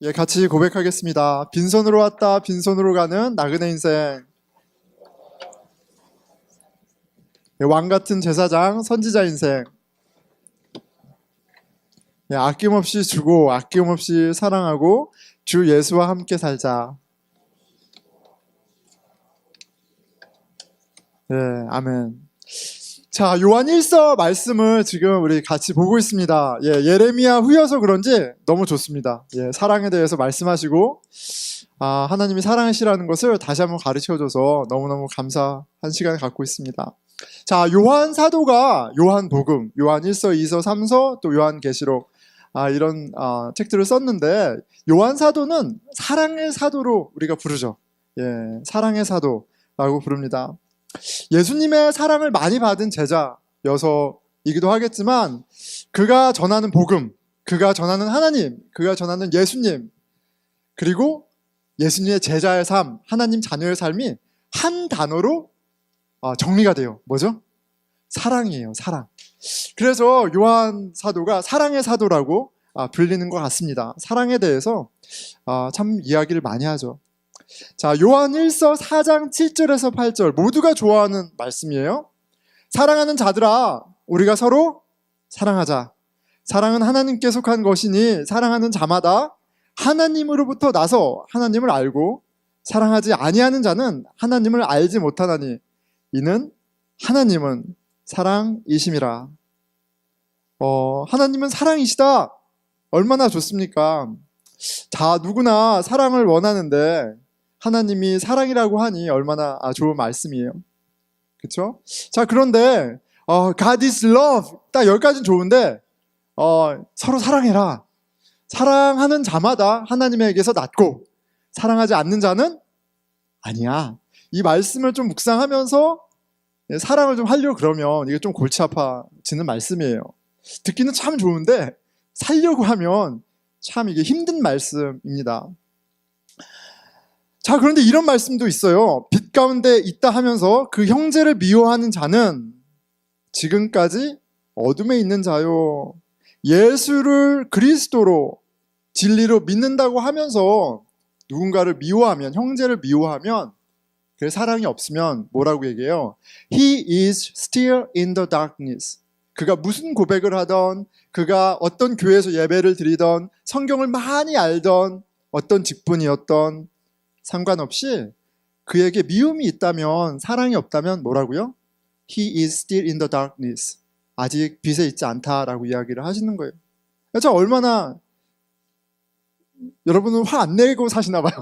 예, 같이 고백하겠습니다. 빈손으로 왔다 빈손으로 가는 나그네 인생. 예, 왕같은 제사장 선지자 인생. 예, 아낌없이 주고 아낌없이 사랑하고 주 예수와 함께 살자. 예, 아멘. 자, 요한 1서 말씀을 지금 우리 같이 보고 있습니다. 예, 예레미야 후여서 그런지 너무 좋습니다. 예, 사랑에 대해서 말씀하시고 하나님이 사랑이시라는 것을 다시 한번 가르쳐줘서 너무너무 감사한 시간을 갖고 있습니다. 자, 요한 사도가 요한 복음, 요한 1서, 2서, 3서, 또 요한 계시록 이런 책들을 썼는데, 요한 사도는 사랑의 사도로 우리가 부르죠. 예, 사랑의 사도라고 부릅니다. 예수님의 사랑을 많이 받은 제자여서이기도 하겠지만, 그가 전하는 복음, 그가 전하는 하나님, 그가 전하는 예수님, 그리고 예수님의 제자의 삶, 하나님 자녀의 삶이 한 단어로 정리가 돼요. 뭐죠? 사랑이에요. 사랑. 그래서 요한 사도가 사랑의 사도라고 불리는 것 같습니다. 사랑에 대해서 참 이야기를 많이 하죠. 자, 요한 1서 4장 7절에서 8절 모두가 좋아하는 말씀이에요. 사랑하는 자들아, 우리가 서로 사랑하자. 사랑은 하나님께 속한 것이니 사랑하는 자마다 하나님으로부터 나서 하나님을 알고, 사랑하지 아니하는 자는 하나님을 알지 못하나니 이는 하나님은 사랑이심이라. 하나님은 사랑이시다. 얼마나 좋습니까? 다 누구나 사랑을 원하는데 하나님이 사랑이라고 하니 얼마나 좋은 말씀이에요. 그렇죠? 자, 그런데 God is love 딱 여기까지는 좋은데 서로 사랑해라. 사랑하는 자마다 하나님에게서 낫고 사랑하지 않는 자는 아니야. 이 말씀을 좀 묵상하면서 사랑을 좀 하려고 그러면 이게 좀 골치 아파지는 말씀이에요. 듣기는 참 좋은데 살려고 하면 참 이게 힘든 말씀입니다. 자, 그런데 이런 말씀도 있어요. 빛 가운데 있다 하면서 그 형제를 미워하는 자는 지금까지 어둠에 있는 자요. 예수를 그리스도로 진리로 믿는다고 하면서 누군가를 미워하면, 형제를 미워하면, 그 사랑이 없으면 뭐라고 얘기해요? He is still in the darkness. 그가 무슨 고백을 하던, 그가 어떤 교회에서 예배를 드리던, 성경을 많이 알던, 어떤 직분이었던 상관없이 그에게 미움이 있다면, 사랑이 없다면 뭐라고요? He is still in the darkness. 아직 빛에 있지 않다라고 이야기를 하시는 거예요. 자, 얼마나 여러분은 화 안 내고 사시나 봐요.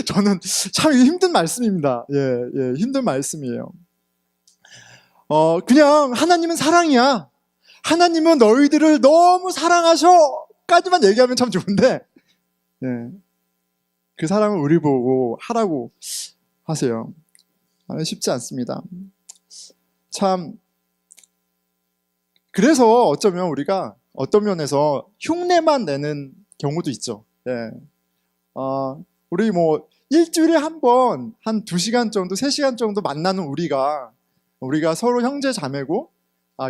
저는 참 힘든 말씀입니다. 예, 힘든 말씀이에요. 그냥 하나님은 사랑이야. 하나님은 너희들을 너무 사랑하셔 까지만 얘기하면 참 좋은데, 예, 그 사랑을 우리 보고 하라고 하세요. 쉽지 않습니다. 참, 그래서 어쩌면 우리가 어떤 면에서 흉내만 내는 경우도 있죠. 예. 우리 뭐 일주일에 한 번, 한 2시간 정도, 3시간 정도 만나는 우리가 서로 형제 자매고,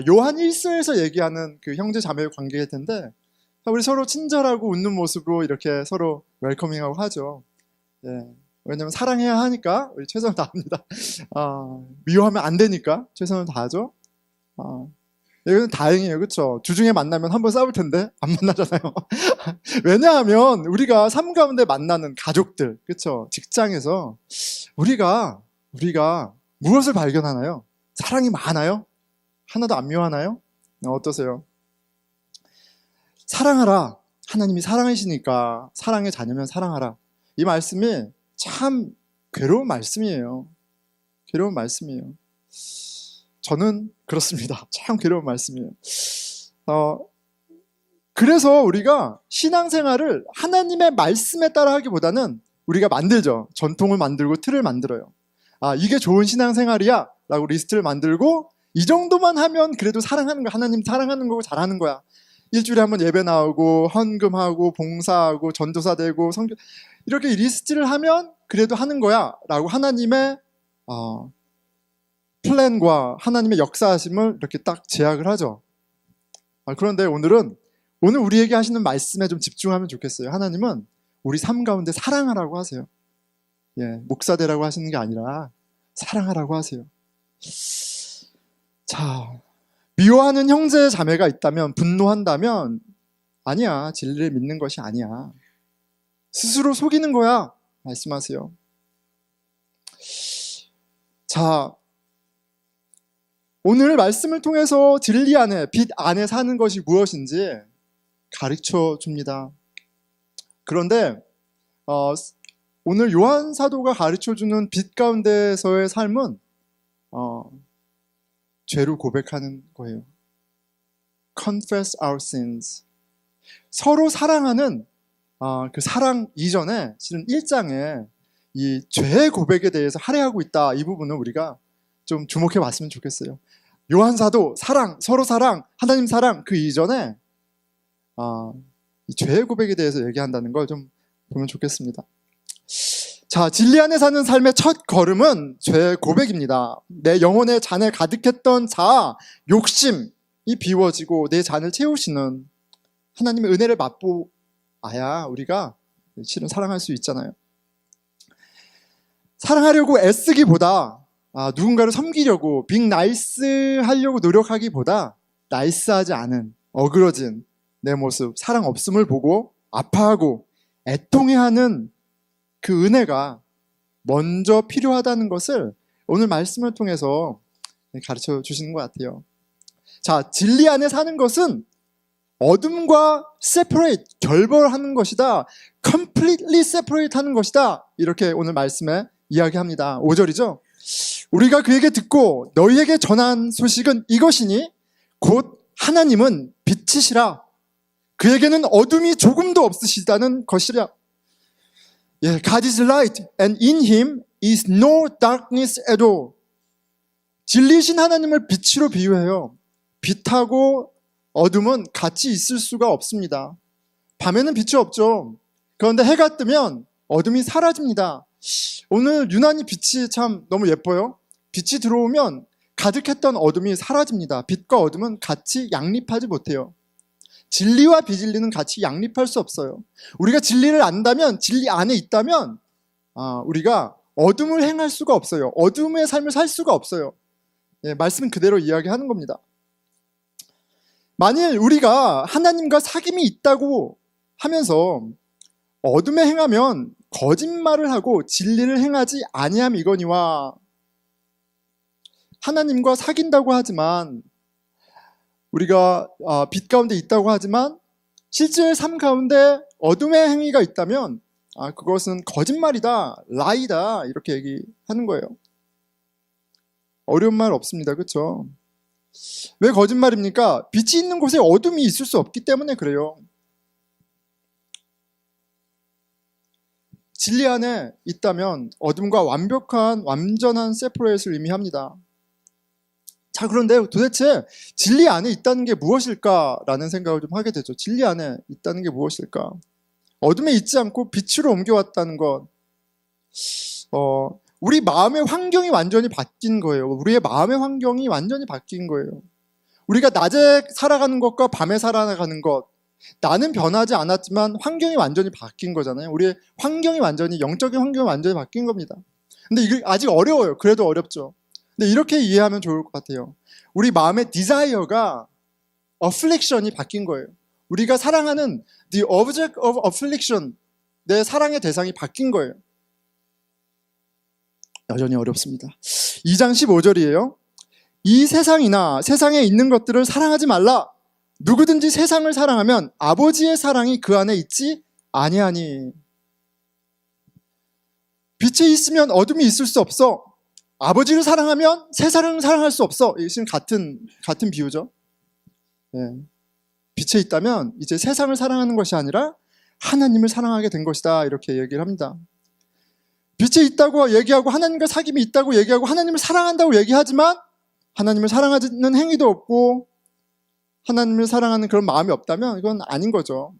요한 1서에서 얘기하는 그 형제 자매의 관계일 텐데, 우리 서로 친절하고 웃는 모습으로 이렇게 서로 웰커밍하고 하죠. 예. 왜냐면 사랑해야 하니까 우리 최선을 다합니다. 미워하면 안 되니까 최선을 다하죠. 이건 다행이에요. 그렇죠? 주중에 만나면 한번 싸울 텐데 안 만나잖아요. 왜냐하면 우리가 삶 가운데 만나는 가족들, 그렇죠? 직장에서 우리가 무엇을 발견하나요? 사랑이 많아요? 하나도 안 묘하나요? 어떠세요? 사랑하라. 하나님이 사랑이시니까 사랑의 자녀면 사랑하라. 이 말씀이 참 괴로운 말씀이에요. 괴로운 말씀이에요. 저는 그렇습니다. 참 괴로운 말씀이에요. 그래서 우리가 신앙생활을 하나님의 말씀에 따라 하기보다는 우리가 만들죠. 전통을 만들고 틀을 만들어요. 이게 좋은 신앙생활이야 라고 리스트를 만들고, 이 정도만 하면 그래도 사랑하는 거야. 하나님 사랑하는 거고 잘하는 거야. 일주일에 한번 예배 나오고 헌금하고 봉사하고 전도사 되고 성경, 이렇게 리스트를 하면 그래도 하는 거야 라고 하나님의 플랜과 하나님의 역사하심을 이렇게 딱 제약을 하죠. 그런데 오늘 우리에게 하시는 말씀에 좀 집중하면 좋겠어요. 하나님은 우리 삶 가운데 사랑하라고 하세요. 예, 목사되라고 하시는 게 아니라 사랑하라고 하세요. 자, 미워하는 형제 자매가 있다면, 분노한다면 아니야, 진리를 믿는 것이 아니야. 스스로 속이는 거야 말씀하세요. 자, 오늘 말씀을 통해서 진리 안에, 빛 안에 사는 것이 무엇인지 가르쳐 줍니다. 그런데 오늘 요한 사도가 가르쳐 주는 빛 가운데서의 삶은 죄로 고백하는 거예요. Confess our sins. 서로 사랑하는 그 사랑 이전에 실은 1장에 이 죄의 고백에 대해서 할애하고 있다. 이 부분을 우리가 좀 주목해 봤으면 좋겠어요. 요한 사도 사랑, 서로 사랑, 하나님 사랑 그 이전에 이 죄의 고백에 대해서 얘기한다는 걸 좀 보면 좋겠습니다. 자, 진리 안에 사는 삶의 첫 걸음은 죄의 고백입니다. 내 영혼의 잔에 가득했던 자아, 욕심이 비워지고 내 잔을 채우시는 하나님의 은혜를 맛보아야 우리가 실은 사랑할 수 있잖아요. 사랑하려고 애쓰기보다 누군가를 섬기려고 빅 나이스 하려고 노력하기보다 나이스하지 않은 어그러진 내 모습, 사랑 없음을 보고 아파하고 애통해하는 그 은혜가 먼저 필요하다는 것을 오늘 말씀을 통해서 가르쳐 주시는 것 같아요. 자, 진리 안에 사는 것은 어둠과 separate, 결별하는 것이다. completely separate 하는 것이다. 이렇게 오늘 말씀에 이야기합니다. 5절이죠. 우리가 그에게 듣고 너희에게 전한 소식은 이것이니 곧 하나님은 빛이시라. 그에게는 어둠이 조금도 없으시다는 것이라. 예, God is light and in him is no darkness at all. 진리신 하나님을 빛으로 비유해요. 빛하고 어둠은 같이 있을 수가 없습니다. 밤에는 빛이 없죠. 그런데 해가 뜨면 어둠이 사라집니다. 오늘 유난히 빛이 참 너무 예뻐요. 빛이 들어오면 가득했던 어둠이 사라집니다. 빛과 어둠은 같이 양립하지 못해요. 진리와 비진리는 같이 양립할 수 없어요. 우리가 진리를 안다면, 진리 안에 있다면 우리가 어둠을 행할 수가 없어요. 어둠의 삶을 살 수가 없어요. 예, 말씀은 그대로 이야기하는 겁니다. 만일 우리가 하나님과 사귐이 있다고 하면서 어둠에 행하면 거짓말을 하고 진리를 행하지 아니함 이거니와. 하나님과 사귄다고 하지만, 우리가 빛 가운데 있다고 하지만 실제 삶 가운데 어둠의 행위가 있다면 그것은 거짓말이다, 라이다 이렇게 얘기하는 거예요. 어려운 말 없습니다. 그렇죠? 왜 거짓말입니까? 빛이 있는 곳에 어둠이 있을 수 없기 때문에 그래요. 진리 안에 있다면 어둠과 완전한 세퍼레이트를 의미합니다. 자, 그런데 도대체 진리 안에 있다는 게 무엇일까라는 생각을 좀 하게 되죠. 진리 안에 있다는 게 무엇일까? 어둠에 있지 않고 빛으로 옮겨왔다는 것. 우리 마음의 환경이 완전히 바뀐 거예요. 우리의 마음의 환경이 완전히 바뀐 거예요. 우리가 낮에 살아가는 것과 밤에 살아가는 것, 나는 변하지 않았지만 환경이 완전히 바뀐 거잖아요. 우리의 환경이 완전히, 영적인 환경이 완전히 바뀐 겁니다. 근데 이게 아직 어려워요. 그래도 어렵죠. 근데 이렇게 이해하면 좋을 것 같아요. 우리 마음의 디자이어가 affliction이 바뀐 거예요. 우리가 사랑하는 the object of affliction, 내 사랑의 대상이 바뀐 거예요. 여전히 어렵습니다. 2장 15절이에요. 이 세상이나 세상에 있는 것들을 사랑하지 말라. 누구든지 세상을 사랑하면 아버지의 사랑이 그 안에 있지 아니하니. 빛에 있으면 어둠이 있을 수 없어. 아버지를 사랑하면 세상을 사랑할 수 없어. 이것은 같은 비유죠. 예. 빛에 있다면 이제 세상을 사랑하는 것이 아니라 하나님을 사랑하게 된 것이다. 이렇게 얘기를 합니다. 빛에 있다고 얘기하고 하나님과 사귐이 있다고 얘기하고 하나님을 사랑한다고 얘기하지만 하나님을 사랑하는 행위도 없고 하나님을 사랑하는 그런 마음이 없다면 이건 아닌 거죠.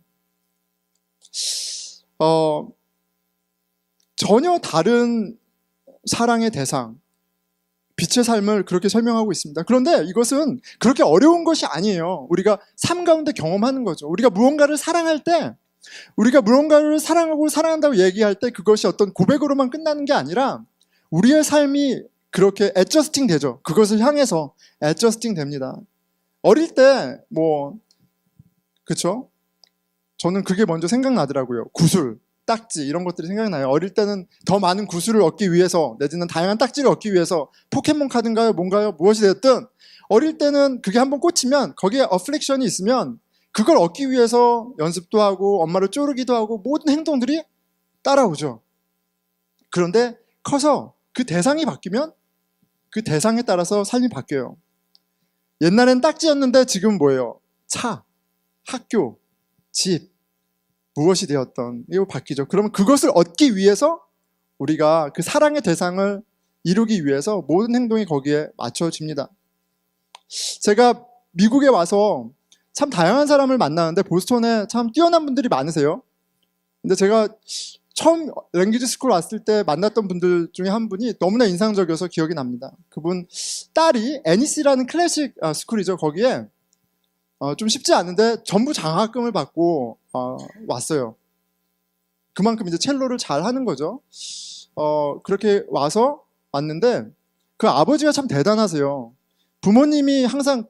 전혀 다른 사랑의 대상, 빛의 삶을 그렇게 설명하고 있습니다. 그런데 이것은 그렇게 어려운 것이 아니에요. 우리가 삶 가운데 경험하는 거죠. 우리가 무언가를 사랑할 때 우리가 무언가를 사랑하고 사랑한다고 얘기할 때 그것이 어떤 고백으로만 끝나는 게 아니라 우리의 삶이 그렇게 애저스팅 되죠. 그것을 향해서 애저스팅 됩니다. 어릴 때 그쵸? 저는 그게 먼저 생각나더라고요. 구슬, 딱지 이런 것들이 생각나요. 어릴 때는 더 많은 구슬을 얻기 위해서 내지는 다양한 딱지를 얻기 위해서 포켓몬 카드인가요? 뭔가요? 무엇이 됐든 어릴 때는 그게 한번 꽂히면 거기에 어플릭션이 있으면 그걸 얻기 위해서 연습도 하고 엄마를 쪼르기도 하고 모든 행동들이 따라오죠. 그런데 커서 그 대상이 바뀌면 그 대상에 따라서 삶이 바뀌어요. 옛날엔 딱지였는데 지금 뭐예요? 차, 학교, 집, 무엇이 되었던 이거 바뀌죠. 그러면 그것을 얻기 위해서 우리가 그 사랑의 대상을 이루기 위해서 모든 행동이 거기에 맞춰집니다. 제가 미국에 와서 참 다양한 사람을 만나는데 보스턴에 참 뛰어난 분들이 많으세요. 근데 제가 처음 랭귀지 스쿨 왔을 때 만났던 분들 중에 한 분이 너무나 인상적이어서 기억이 납니다. 그분 딸이 NEC라는 클래식 스쿨이죠. 거기에 좀 쉽지 않은데 전부 장학금을 받고 왔어요. 그만큼 이제 첼로를 잘 하는 거죠. 그렇게 왔는데 그 아버지가 참 대단하세요. 부모님이 항상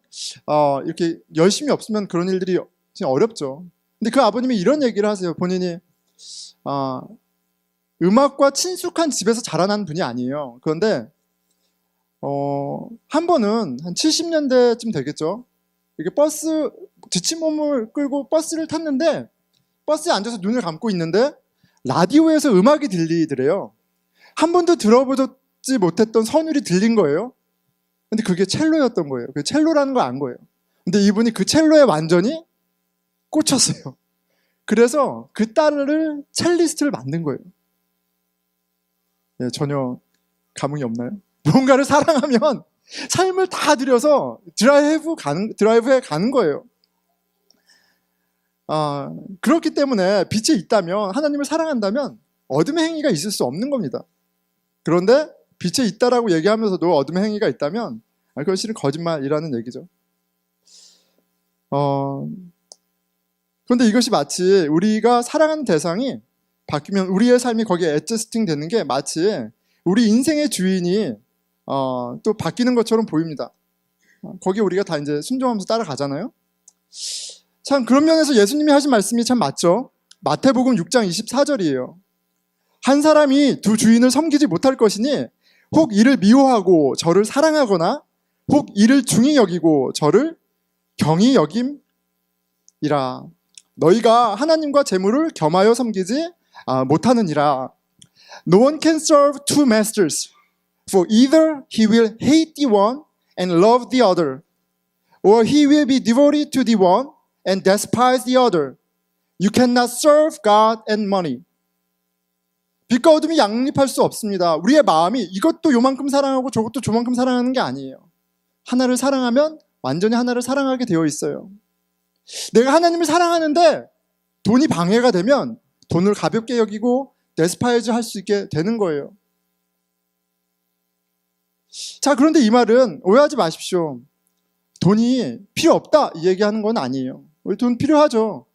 이렇게 열심히 없으면 그런 일들이 진짜 어렵죠. 근데 그 아버님이 이런 얘기를 하세요. 본인이 음악과 친숙한 집에서 자라난 분이 아니에요. 그런데 한 번은 한 70년대쯤 되겠죠. 이렇게 지친 몸을 끌고 버스를 탔는데 버스에 앉아서 눈을 감고 있는데 라디오에서 음악이 들리더래요. 한 번도 들어보지 못했던 선율이 들린 거예요. 근데 그게 첼로였던 거예요. 그 첼로라는 걸 안 거예요. 근데 이분이 그 첼로에 완전히 꽂혔어요. 그래서 그 딸을 첼리스트를 만든 거예요. 예, 전혀 감흥이 없나요? 뭔가를 사랑하면 삶을 다 들여서 드라이브에 가는 거예요. 그렇기 때문에 빛이 있다면, 하나님을 사랑한다면 어둠의 행위가 있을 수 없는 겁니다. 그런데 빛에 있다라고 얘기하면서도 어둠의 행위가 있다면 그건 실은 거짓말이라는 얘기죠. 그런데 이것이 마치 우리가 사랑하는 대상이 바뀌면 우리의 삶이 거기에 애저스팅 되는 게 마치 우리 인생의 주인이 또 바뀌는 것처럼 보입니다. 거기에 우리가 다 이제 순종하면서 따라가잖아요. 참 그런 면에서 예수님이 하신 말씀이 참 맞죠. 마태복음 6장 24절이에요. 한 사람이 두 주인을 섬기지 못할 것이니 혹 이를 미워하고 저를 사랑하거나 혹 이를 중히 여기고 저를 경히 여김이라. 너희가 하나님과 재물을 겸하여 섬기지 못하느니라. No one can serve two masters, for either he will hate the one and love the other, or he will be devoted to the one and despise the other. You cannot serve God and money. 빛과 어둠이 양립할 수 없습니다. 우리의 마음이 이것도 요만큼 사랑하고 저것도 저만큼 사랑하는 게 아니에요. 하나를 사랑하면 완전히 하나를 사랑하게 되어 있어요. 내가 하나님을 사랑하는데 돈이 방해가 되면 돈을 가볍게 여기고 데스파이즈 할 수 있게 되는 거예요. 자, 그런데 이 말은 오해하지 마십시오. 돈이 필요 없다 이 얘기하는 건 아니에요. 우리 돈 필요하죠.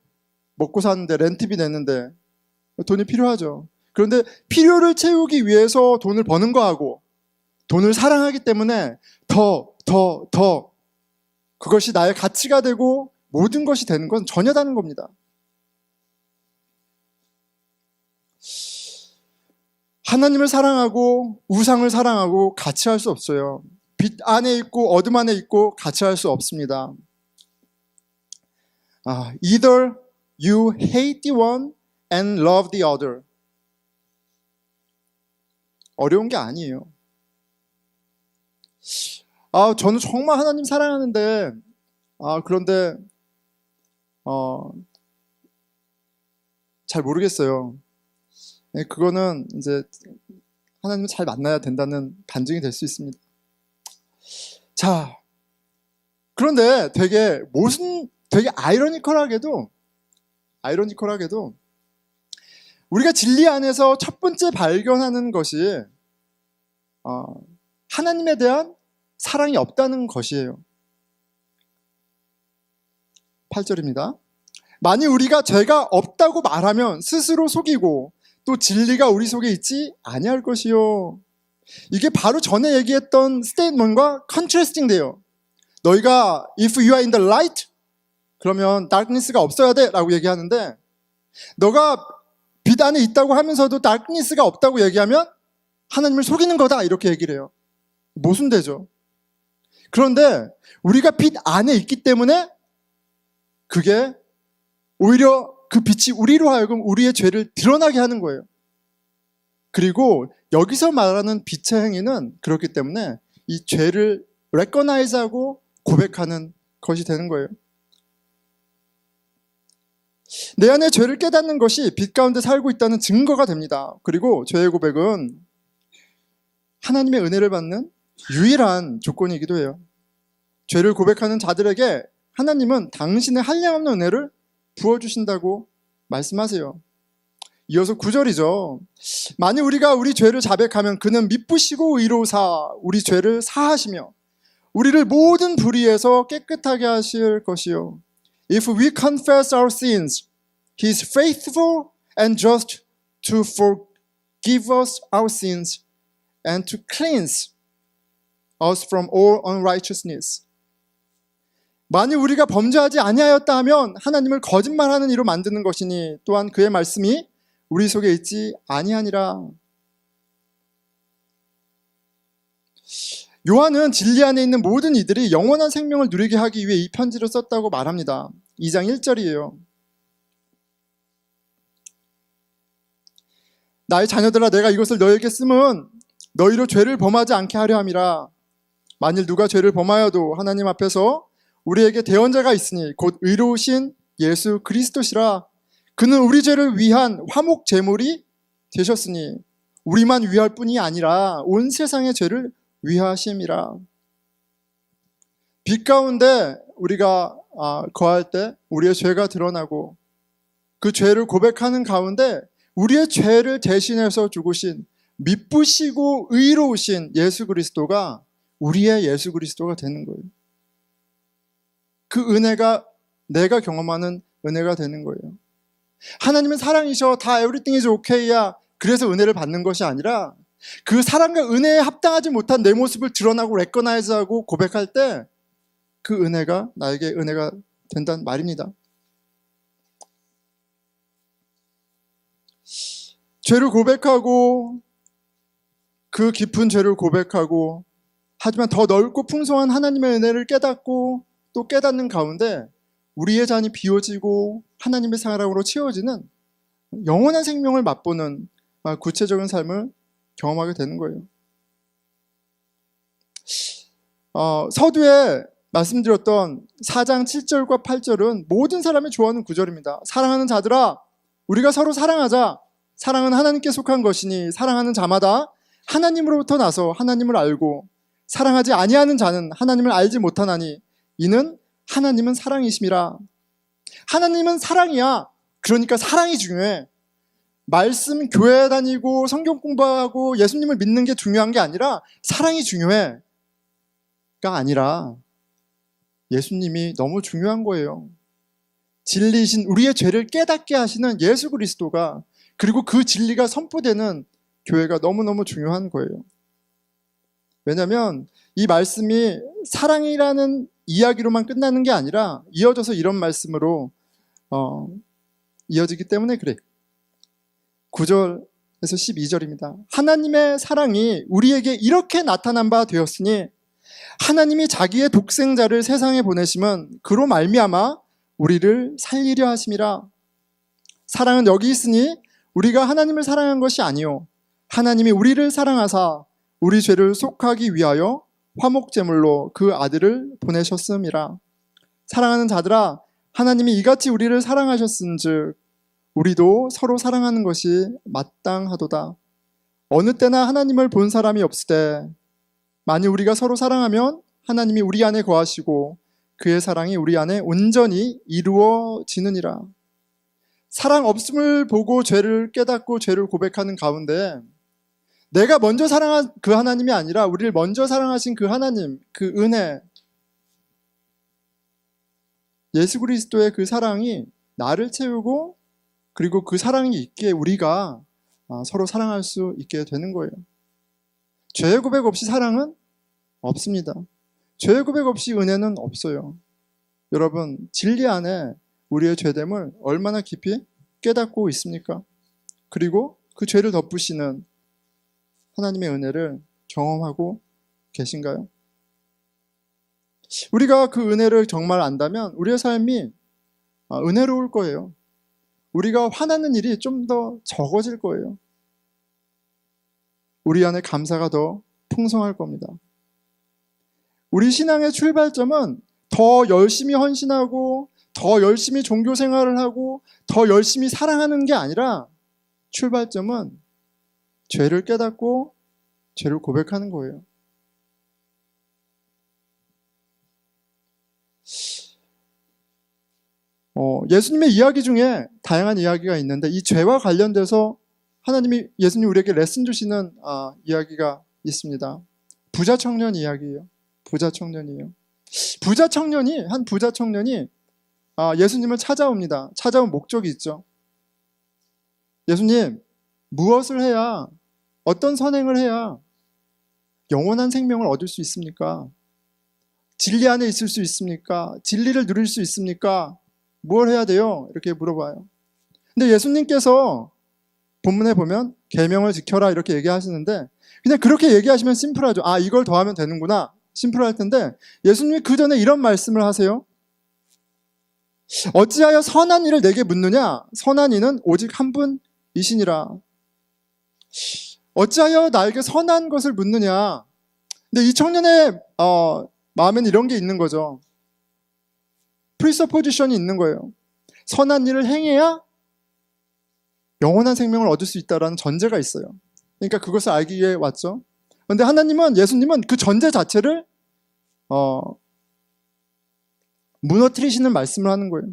먹고 사는데 렌트비 내는데 돈이 필요하죠. 그런데 필요를 채우기 위해서 돈을 버는 거하고 돈을 사랑하기 때문에 더 그것이 나의 가치가 되고 모든 것이 되는 건 전혀 다른 겁니다. 하나님을 사랑하고 우상을 사랑하고 같이 할 수 없어요. 빛 안에 있고 어둠 안에 있고 같이 할 수 없습니다. Either you hate the one and love the other. 어려운 게 아니에요. 저는 정말 하나님 사랑하는데 그런데 잘 모르겠어요. 그거는 이제 하나님을 잘 만나야 된다는 반증이 될 수 있습니다. 자, 그런데 되게 아이러니컬하게도 우리가 진리 안에서 첫 번째 발견하는 것이 하나님에 대한 사랑이 없다는 것이에요. 8절입니다. 만일 우리가 죄가 없다고 말하면 스스로 속이고 또 진리가 우리 속에 있지 아니할 것이요. 이게 바로 전에 얘기했던 스테이트먼트과 컨트래스팅 돼요. 너희가 if you are in the light 그러면 darkness가 없어야 돼 라고 얘기하는데, 너가 빛 안에 있다고 하면서도 darkness가 없다고 얘기하면 하나님을 속이는 거다 이렇게 얘기를 해요. 모순되죠. 그런데 우리가 빛 안에 있기 때문에 그게 오히려 그 빛이 우리로 하여금 우리의 죄를 드러나게 하는 거예요. 그리고 여기서 말하는 빛의 행위는 그렇기 때문에 이 죄를 recognize하고 고백하는 것이 되는 거예요. 내 안에 죄를 깨닫는 것이 빛 가운데 살고 있다는 증거가 됩니다. 그리고 죄의 고백은 하나님의 은혜를 받는 유일한 조건이기도 해요. 죄를 고백하는 자들에게 하나님은 당신의 한량없는 은혜를 부어주신다고 말씀하세요. 이어서 9절이죠. 만일 우리가 우리 죄를 자백하면 그는 미쁘시고 의로우사 우리 죄를 사하시며 우리를 모든 불의에서 깨끗하게 하실 것이요. If we confess our sins, He is faithful and just to forgive us our sins and to cleanse us from all unrighteousness. 만일 우리가 범죄하지 아니하였다 하면 하나님을 거짓말하는 이로 만드는 것이니 또한 그의 말씀이 우리 속에 있지 아니하니라. 요한은 진리 안에 있는 모든 이들이 영원한 생명을 누리게 하기 위해 이 편지를 썼다고 말합니다. 2장 1절이에요. 나의 자녀들아, 내가 이것을 너희에게 쓰면 너희로 죄를 범하지 않게 하려 함이라. 만일 누가 죄를 범하여도 하나님 앞에서 우리에게 대언자가 있으니 곧 의로우신 예수 그리스도시라. 그는 우리 죄를 위한 화목 제물이 되셨으니 우리만 위할 뿐이 아니라 온 세상의 죄를 위하심이라. 빛 가운데 우리가 거할 때 우리의 죄가 드러나고 그 죄를 고백하는 가운데 우리의 죄를 대신해서 죽으신 미쁘시고 의로우신 예수 그리스도가 우리의 예수 그리스도가 되는 거예요. 그 은혜가 내가 경험하는 은혜가 되는 거예요. 하나님은 사랑이셔, 다 everything is okay야, 그래서 은혜를 받는 것이 아니라 그 사랑과 은혜에 합당하지 못한 내 모습을 드러나고 레커나이즈하고 고백할 때 그 은혜가 나에게 은혜가 된다는 말입니다. 죄를 고백하고 그 깊은 죄를 고백하고 하지만 더 넓고 풍성한 하나님의 은혜를 깨닫고 또 깨닫는 가운데 우리의 잔이 비워지고 하나님의 사랑으로 채워지는 영원한 생명을 맛보는 구체적인 삶을 경험하게 되는 거예요. 서두에 말씀드렸던 4장 7절과 8절은 모든 사람이 좋아하는 구절입니다. 사랑하는 자들아, 우리가 서로 사랑하자. 사랑은 하나님께 속한 것이니 사랑하는 자마다 하나님으로부터 나서 하나님을 알고 사랑하지 아니하는 자는 하나님을 알지 못하나니 이는 하나님은 사랑이심이라. 하나님은 사랑이야. 그러니까 사랑이 중요해. 말씀 교회 다니고 성경 공부하고 예수님을 믿는 게 중요한 게 아니라 사랑이 중요해가 아니라 예수님이 너무 중요한 거예요. 진리이신 우리의 죄를 깨닫게 하시는 예수 그리스도가, 그리고 그 진리가 선포되는 교회가 너무너무 중요한 거예요. 왜냐하면 이 말씀이 사랑이라는 이야기로만 끝나는 게 아니라 이어져서 이런 말씀으로 이어지기 때문에 그래. 9절에서 12절입니다. 하나님의 사랑이 우리에게 이렇게 나타난 바 되었으니 하나님이 자기의 독생자를 세상에 보내심은 그로 말미암아 우리를 살리려 하심이라. 사랑은 여기 있으니 우리가 하나님을 사랑한 것이 아니요 하나님이 우리를 사랑하사 우리 죄를 속하기 위하여 화목제물로 그 아들을 보내셨음이라. 사랑하는 자들아, 하나님이 이같이 우리를 사랑하셨은즉 우리도 서로 사랑하는 것이 마땅하도다. 어느 때나 하나님을 본 사람이 없으되 만일 우리가 서로 사랑하면 하나님이 우리 안에 거하시고 그의 사랑이 우리 안에 온전히 이루어지느니라. 사랑 없음을 보고 죄를 깨닫고 죄를 고백하는 가운데 내가 먼저 사랑한 그 하나님이 아니라 우리를 먼저 사랑하신 그 하나님, 그 은혜, 예수 그리스도의 그 사랑이 나를 채우고 그리고 그 사랑이 있기에 우리가 서로 사랑할 수 있게 되는 거예요. 죄의 고백 없이 사랑은 없습니다. 죄의 고백 없이 은혜는 없어요. 여러분, 진리 안에 우리의 죄됨을 얼마나 깊이 깨닫고 있습니까? 그리고 그 죄를 덮으시는 하나님의 은혜를 경험하고 계신가요? 우리가 그 은혜를 정말 안다면 우리의 삶이 은혜로울 거예요. 우리가 화나는 일이 좀 더 적어질 거예요. 우리 안에 감사가 더 풍성할 겁니다. 우리 신앙의 출발점은 더 열심히 헌신하고 더 열심히 종교 생활을 하고 더 열심히 사랑하는 게 아니라 출발점은 죄를 깨닫고 죄를 고백하는 거예요. 예수님의 이야기 중에 다양한 이야기가 있는데 이 죄와 관련돼서 예수님이 우리에게 레슨 주시는 이야기가 있습니다. 부자 청년 이야기예요. 부자 청년이에요. 한 부자 청년이 예수님을 찾아옵니다. 찾아온 목적이 있죠. 예수님, 무엇을 해야, 어떤 선행을 해야 영원한 생명을 얻을 수 있습니까? 진리 안에 있을 수 있습니까? 진리를 누릴 수 있습니까? 뭘 해야 돼요? 이렇게 물어봐요. 근데 예수님께서 본문에 보면 계명을 지켜라 이렇게 얘기하시는데 그냥 그렇게 얘기하시면 심플하죠. 이걸 더하면 되는구나. 심플할 텐데 예수님이 그 전에 이런 말씀을 하세요. 어찌하여 선한 일을 내게 묻느냐? 선한 이는 오직 한 분이시니라. 어찌하여 나에게 선한 것을 묻느냐? 근데 이 청년의 마음에는 이런 게 있는 거죠. 프리서포지션이 있는 거예요. 선한 일을 행해야 영원한 생명을 얻을 수 있다는 전제가 있어요. 그러니까 그것을 알기 위해 왔죠. 그런데 예수님은 그 전제 자체를 무너뜨리시는 말씀을 하는 거예요.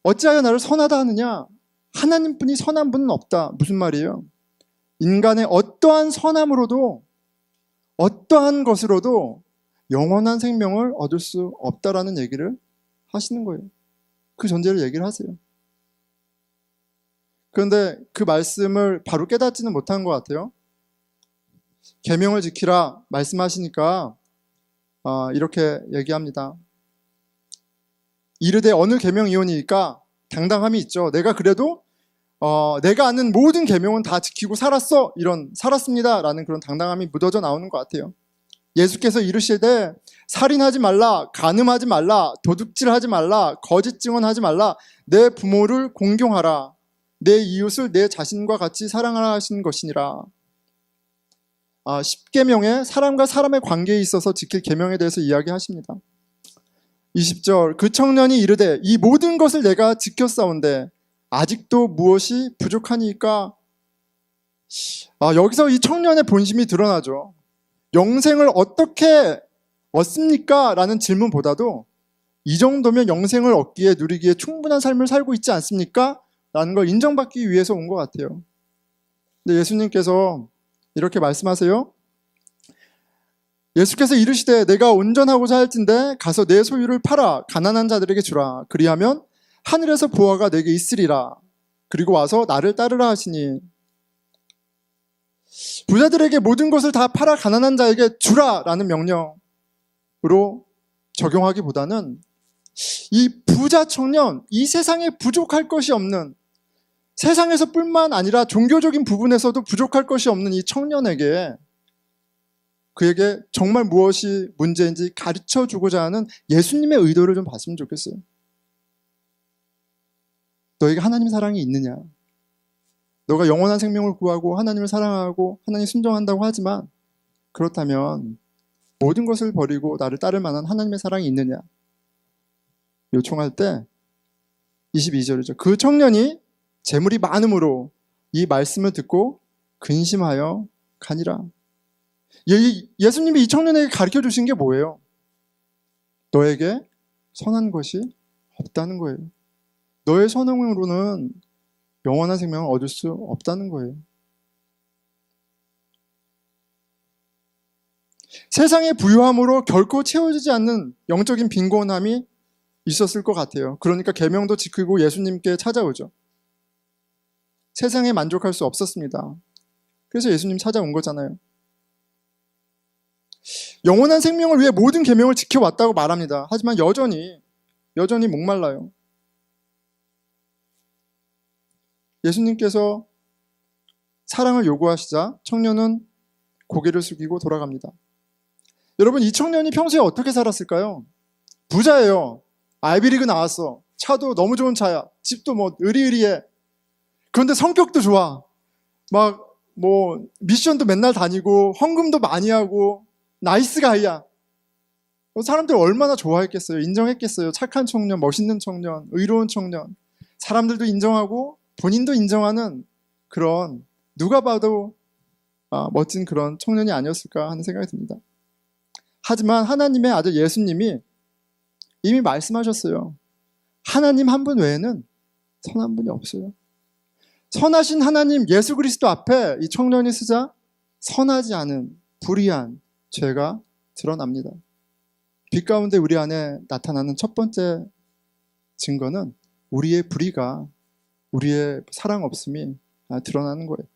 어찌하여 나를 선하다 하느냐? 하나님뿐이 선한 분은 없다. 무슨 말이에요? 인간의 어떠한 선함으로도 어떠한 것으로도 영원한 생명을 얻을 수 없다라는 얘기를 하시는 거예요. 그 전제를 얘기를 하세요. 그런데 그 말씀을 바로 깨닫지는 못한 것 같아요. 계명을 지키라 말씀하시니까 이렇게 얘기합니다. 이르되 어느 계명이오니까 당당함이 있죠. 내가 그래도 내가 아는 모든 계명은 다 지키고 살았습니다 라는 그런 당당함이 묻어져 나오는 것 같아요. 예수께서 이르시되 살인하지 말라, 간음하지 말라, 도둑질하지 말라, 거짓 증언하지 말라, 내 부모를 공경하라, 내 이웃을 내 자신과 같이 사랑하라 하신 것이니라. 10계명에 사람과 사람의 관계에 있어서 지킬 계명에 대해서 이야기하십니다. 20절 그 청년이 이르되 이 모든 것을 내가 지켰사온데 아직도 무엇이 부족하니까? 여기서 이 청년의 본심이 드러나죠. 영생을 어떻게 얻습니까? 라는 질문보다도 이 정도면 영생을 얻기에 누리기에 충분한 삶을 살고 있지 않습니까? 라는 걸 인정받기 위해서 온 것 같아요. 근데 예수님께서 이렇게 말씀하세요. 예수께서 이르시되 내가 온전하고자 할진대 가서 내 소유를 팔아 가난한 자들에게 주라. 그리하면 하늘에서 보화가 내게 있으리라. 그리고 와서 나를 따르라 하시니 부자들에게 모든 것을 다 팔아 가난한 자에게 주라 라는 명령으로 적용하기보다는 이 부자 청년, 이 세상에 부족할 것이 없는, 세상에서 뿐만 아니라 종교적인 부분에서도 부족할 것이 없는 이 청년에게 그에게 정말 무엇이 문제인지 가르쳐주고자 하는 예수님의 의도를 좀 봤으면 좋겠어요. 너에게 하나님 사랑이 있느냐? 너가 영원한 생명을 구하고 하나님을 사랑하고 하나님 순종한다고 하지만 그렇다면 모든 것을 버리고 나를 따를 만한 하나님의 사랑이 있느냐? 요청할 때 22절이죠. 그 청년이 재물이 많음으로 이 말씀을 듣고 근심하여 가니라. 예수님이 이 청년에게 가르쳐 주신 게 뭐예요? 너에게 선한 것이 없다는 거예요. 너의 선행으로는 영원한 생명을 얻을 수 없다는 거예요. 세상의 부유함으로 결코 채워지지 않는 영적인 빈곤함이 있었을 것 같아요. 그러니까 계명도 지키고 예수님께 찾아오죠. 세상에 만족할 수 없었습니다. 그래서 예수님 찾아온 거잖아요. 영원한 생명을 위해 모든 계명을 지켜왔다고 말합니다. 하지만 여전히 목말라요. 예수님께서 사랑을 요구하시자 청년은 고개를 숙이고 돌아갑니다. 여러분, 이 청년이 평소에 어떻게 살았을까요? 부자예요. 아이비리그 나왔어. 차도 너무 좋은 차야. 집도 뭐 으리으리해. 그런데 성격도 좋아. 막 뭐 미션도 맨날 다니고 헌금도 많이 하고 나이스 가이야. 사람들 얼마나 좋아했겠어요. 인정했겠어요. 착한 청년, 멋있는 청년, 의로운 청년. 사람들도 인정하고 본인도 인정하는 그런, 누가 봐도 멋진 그런 청년이 아니었을까 하는 생각이 듭니다. 하지만 하나님의 아들 예수님이 이미 말씀하셨어요. 하나님 한 분 외에는 선한 분이 없어요. 선하신 하나님 예수 그리스도 앞에 이 청년이 서자 선하지 않은 불의한 죄가 드러납니다. 빛 가운데 우리 안에 나타나는 첫 번째 증거는 우리의 불의가, 우리의 사랑 없음이 드러나는 거예요.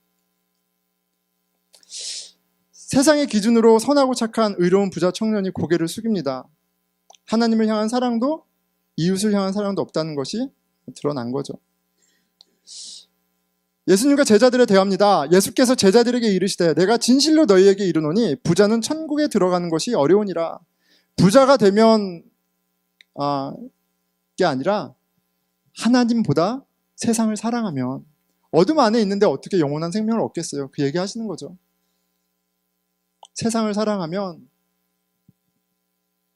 세상의 기준으로 선하고 착한 의로운 부자 청년이 고개를 숙입니다. 하나님을 향한 사랑도 이웃을 향한 사랑도 없다는 것이 드러난 거죠. 예수님과 제자들에 대합니다. 예수께서 제자들에게 이르시되 내가 진실로 너희에게 이르노니 부자는 천국에 들어가는 것이 어려우니라. 부자가 되면 게 아니라 하나님보다 세상을 사랑하면, 어둠 안에 있는데 어떻게 영원한 생명을 얻겠어요? 그 얘기 하시는 거죠. 세상을 사랑하면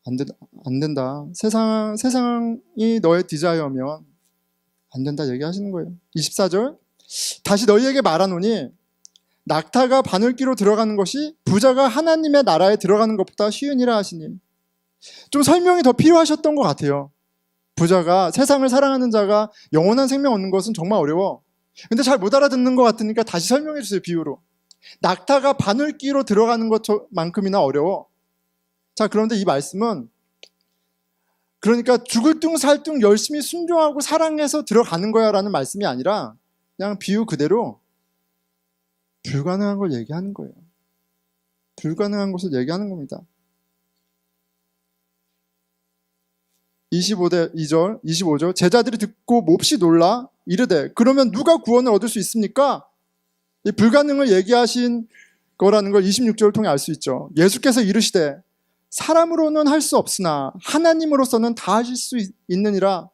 안 된다. 세상이 너의 디자이어면 안 된다 얘기하시는 거예요. 24절, 다시 너희에게 말하노니 낙타가 바늘귀로 들어가는 것이 부자가 하나님의 나라에 들어가는 것보다 쉬우니라 하시니. 좀 설명이 더 필요하셨던 것 같아요. 부자가, 세상을 사랑하는 자가 영원한 생명 얻는 것은 정말 어려워. 근데 잘 못 알아듣는 것 같으니까 다시 설명해 주세요. 비유로. 낙타가 바늘귀로 들어가는 것만큼이나 어려워. 자, 그런데 이 말씀은 그러니까 죽을 둥 살 둥 열심히 순종하고 사랑해서 들어가는 거야 라는 말씀이 아니라 그냥 비유 그대로 불가능한 걸 얘기하는 거예요. 불가능한 것을 얘기하는 겁니다. 25절, 제자들이 듣고 몹시 놀라 이르되 그러면 누가 구원을 얻을 수 있습니까? 이 불가능을 얘기하신 거라는 걸 26절을 통해 알 수 있죠. 예수께서 이르시되 사람으로는 할 수 없으나 하나님으로서는 다 하실 수 있느니라.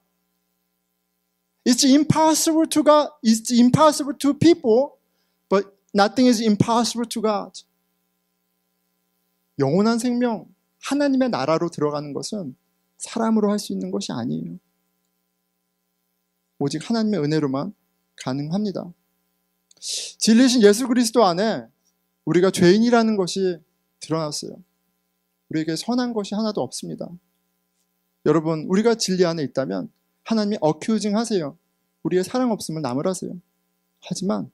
It's impossible to God, it's impossible to people, but nothing is impossible to God. 영원한 생명, 하나님의 나라로 들어가는 것은 사람으로 할 수 있는 것이 아니에요. 오직 하나님의 은혜로만 가능합니다. 진리신 예수 그리스도 안에 우리가 죄인이라는 것이 드러났어요. 우리에게 선한 것이 하나도 없습니다. 여러분, 우리가 진리 안에 있다면 하나님이 어큐징 하세요. 우리의 사랑 없음을 나무라세요. 하지만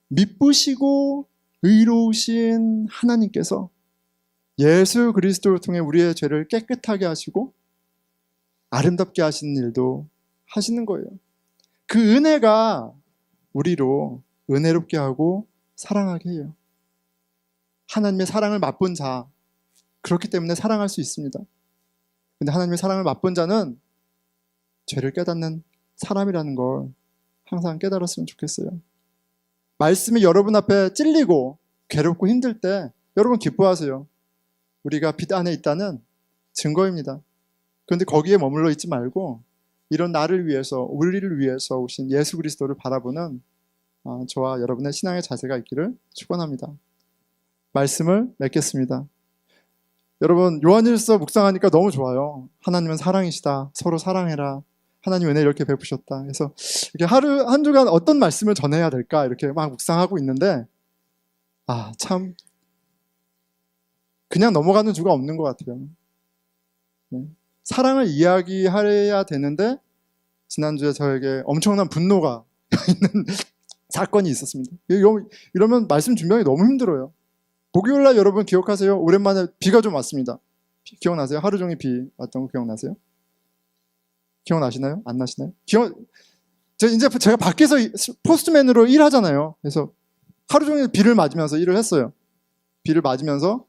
미쁘시고 의로우신 하나님께서 예수 그리스도를 통해 우리의 죄를 깨끗하게 하시고 아름답게 하시는 일도 하시는 거예요. 그 은혜가 우리로 은혜롭게 하고 사랑하게 해요. 하나님의 사랑을 맛본 자, 그렇기 때문에 사랑할 수 있습니다. 근데 하나님의 사랑을 맛본 자는 죄를 깨닫는 사람이라는 걸 항상 깨달았으면 좋겠어요. 말씀이 여러분 앞에 찔리고 괴롭고 힘들 때 여러분 기뻐하세요. 우리가 빛 안에 있다는 증거입니다. 그런데 거기에 머물러 있지 말고 이런 나를 위해서, 우리를 위해서 오신 예수 그리스도를 바라보는 저와 여러분의 신앙의 자세가 있기를 축원합니다. 말씀을 맺겠습니다. 여러분, 요한일서 묵상하니까 너무 좋아요. 하나님은 사랑이시다. 서로 사랑해라. 하나님 은혜 이렇게 베푸셨다. 그래서 이렇게 하루 한 주간 어떤 말씀을 전해야 될까 이렇게 막 묵상하고 있는데 참 그냥 넘어가는 주가 없는 것 같아요. 네. 사랑을 이야기해야 되는데 지난주에 저에게 엄청난 분노가 있는 사건이 있었습니다. 이러면 말씀 준비하기 너무 힘들어요. 목요일날 여러분 기억하세요? 오랜만에 비가 좀 왔습니다. 기억나세요? 하루 종일 비 왔던 거 기억나세요? 기억나시나요? 안 나시나요? 제가 밖에서 포스트맨으로 일하잖아요. 그래서 하루 종일 비를 맞으면서 일을 했어요. 비를 맞으면서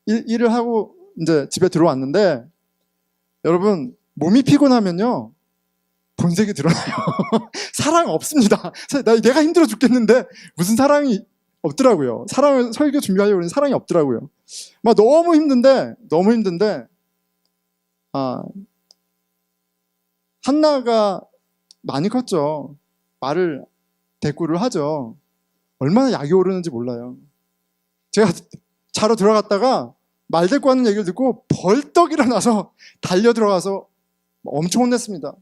일을 하고 이제 집에 들어왔는데, 여러분, 몸이 피곤하면요 본색이 드러나요. 사랑 없습니다. 내가 힘들어 죽겠는데 무슨 사랑이 없더라고요. 설교 준비하려고 했는데 사랑이 없더라고요. 막 너무 힘든데 한나가 많이 컸죠. 말을 대꾸를 하죠. 얼마나 약이 오르는지 몰라요. 제가 자러 들어갔다가 말 대꾸 하는 얘기를 듣고 벌떡 일어나서 달려 들어가서 엄청 혼냈습니다.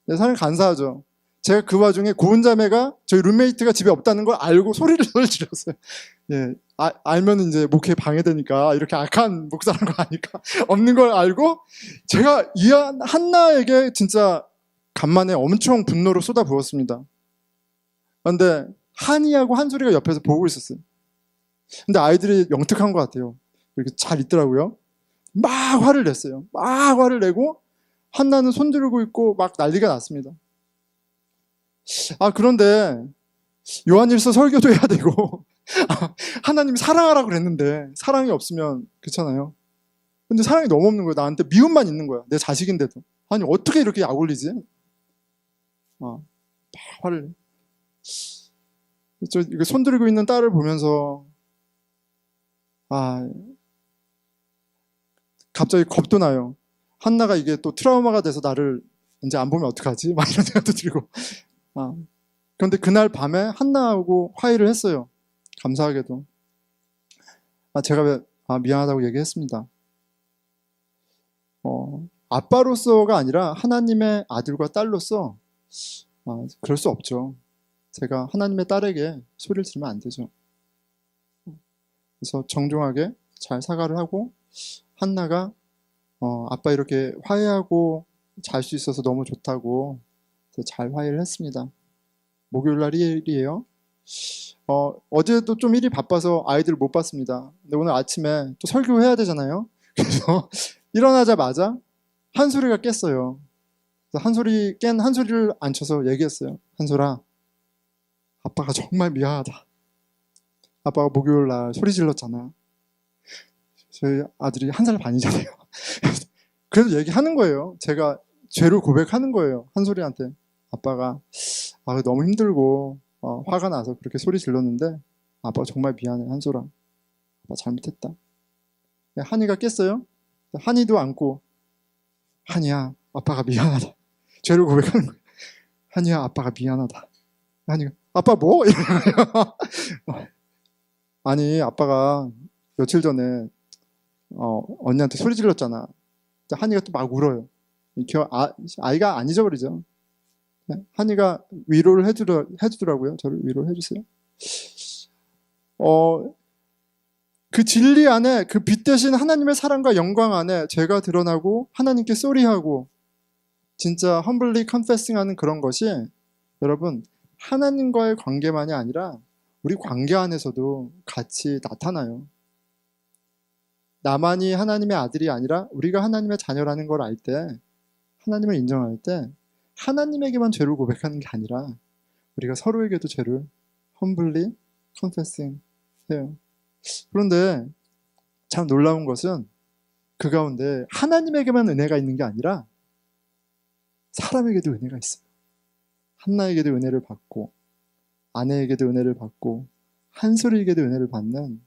네, 사실 감사하죠. 제가 그 와중에 고은 자매가 저희 룸메이트가 집에 없다는 걸 알고 소리를 질렀어요. 예, 알면 이제 목회에 방해되니까, 이렇게 악한 목사라는 거 아니까 없는 걸 알고 제가 이 한나에게 진짜 간만에 엄청 분노를 쏟아부었습니다. 그런데 한이하고 한솔이가 옆에서 보고 있었어요. 근데 아이들이 영특한 것 같아요. 이렇게 잘 있더라고요. 막 화를 냈어요. 막 화를 내고 한나는 손 들고 있고 막 난리가 났습니다. 그런데 요한일서 설교도 해야 되고 하나님 사랑하라고 그랬는데 사랑이 없으면 그렇잖아요. 근데 사랑이 너무 없는 거예요. 나한테 미움만 있는 거야. 내 자식인데도. 아니 어떻게 이렇게 약 올리지? 막 화를. 이거 손 들고 있는 딸을 보면서 갑자기 겁도 나요. 한나가 이게 또 트라우마가 돼서 나를 이제 안 보면 어떡하지? 막 이런 생각도 들고. 그런데 그날 밤에 한나하고 화해를 했어요. 감사하게도. 제가 미안하다고 얘기했습니다. 아빠로서가 아니라 하나님의 아들과 딸로서 그럴 수 없죠. 제가 하나님의 딸에게 소리를 지르면 안 되죠. 그래서 정중하게 잘 사과를 하고, 한나가 아빠 이렇게 화해하고 잘 수 있어서 너무 좋다고 잘 화해를 했습니다. 목요일 날 일이에요. 어제도 좀 일이 바빠서 아이들 못 봤습니다. 근데 오늘 아침에 또 설교해야 되잖아요. 그래서 일어나자마자 한솔이가 깼어요. 그래서 한솔이를 앉혀서 얘기했어요. 한솔아, 아빠가 정말 미안하다. 아빠가 목요일 날 소리 질렀잖아. 저희 아들이 1살 반이잖아요. 그래서 얘기하는 거예요. 제가 죄를 고백하는 거예요. 한솔이한테. 아빠가 너무 힘들고 화가 나서 그렇게 소리 질렀는데 아빠가 정말 미안해, 한솔아. 아빠 잘못했다. 한이가 깼어요. 한이도 안고, 한이야, 아빠가 미안하다. 죄를 고백하는 거예요. 한이야, 아빠가 미안하다. 한이가, 아빠 뭐? 이러는 아니, 아빠가 며칠 전에 언니한테 소리 질렀잖아. 한이가 또 막 울어요. 아이가 안 잊어버리죠. 한이가 위로를 해주더라고요. 저를 위로를 해주세요. 그 진리 안에, 그 빛 대신 하나님의 사랑과 영광 안에 제가 드러나고 하나님께 쏘리하고 진짜 험블리 컨페싱하는 그런 것이, 여러분, 하나님과의 관계만이 아니라 우리 관계 안에서도 같이 나타나요. 나만이 하나님의 아들이 아니라 우리가 하나님의 자녀라는 걸 알 때, 하나님을 인정할 때 하나님에게만 죄를 고백하는 게 아니라 우리가 서로에게도 죄를 험블리 컨페싱 해요. 그런데 참 놀라운 것은 그 가운데 하나님에게만 은혜가 있는 게 아니라 사람에게도 은혜가 있어요. 한나에게도 은혜를 받고, 아내에게도 은혜를 받고, 한솔이에게도 은혜를 받는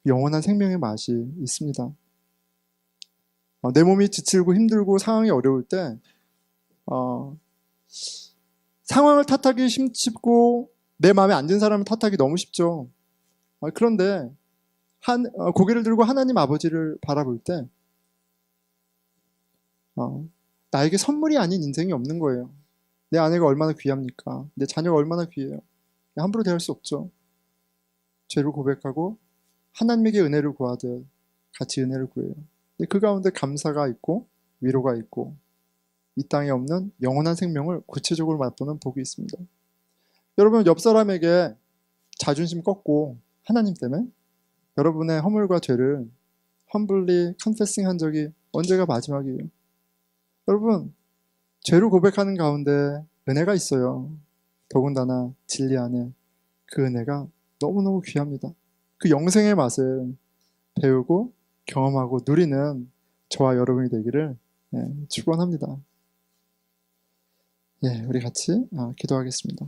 영원한 생명의 맛이 있습니다. 내 몸이 지치고 힘들고 상황이 어려울 때 상황을 탓하기 쉽고 내 마음에 안 든 사람을 탓하기 너무 쉽죠. 그런데 고개를 들고 하나님 아버지를 바라볼 때 나에게 선물이 아닌 인생이 없는 거예요. 내 아내가 얼마나 귀합니까? 내 자녀가 얼마나 귀해요. 함부로 대할 수 없죠. 죄를 고백하고 하나님에게 은혜를 구하듯 같이 은혜를 구해요. 그 가운데 감사가 있고 위로가 있고 이 땅에 없는 영원한 생명을 구체적으로 맛보는 복이 있습니다. 여러분, 옆 사람에게 자존심 꺾고 하나님 때문에 여러분의 허물과 죄를 험블리 컨페싱 한 적이 언제가 마지막이에요? 여러분, 죄를 고백하는 가운데 은혜가 있어요. 더군다나 진리 안에 그 은혜가 너무너무 귀합니다. 그 영생의 맛을 배우고 경험하고 누리는 저와 여러분이 되기를 축원합니다. 우리 같이 기도하겠습니다.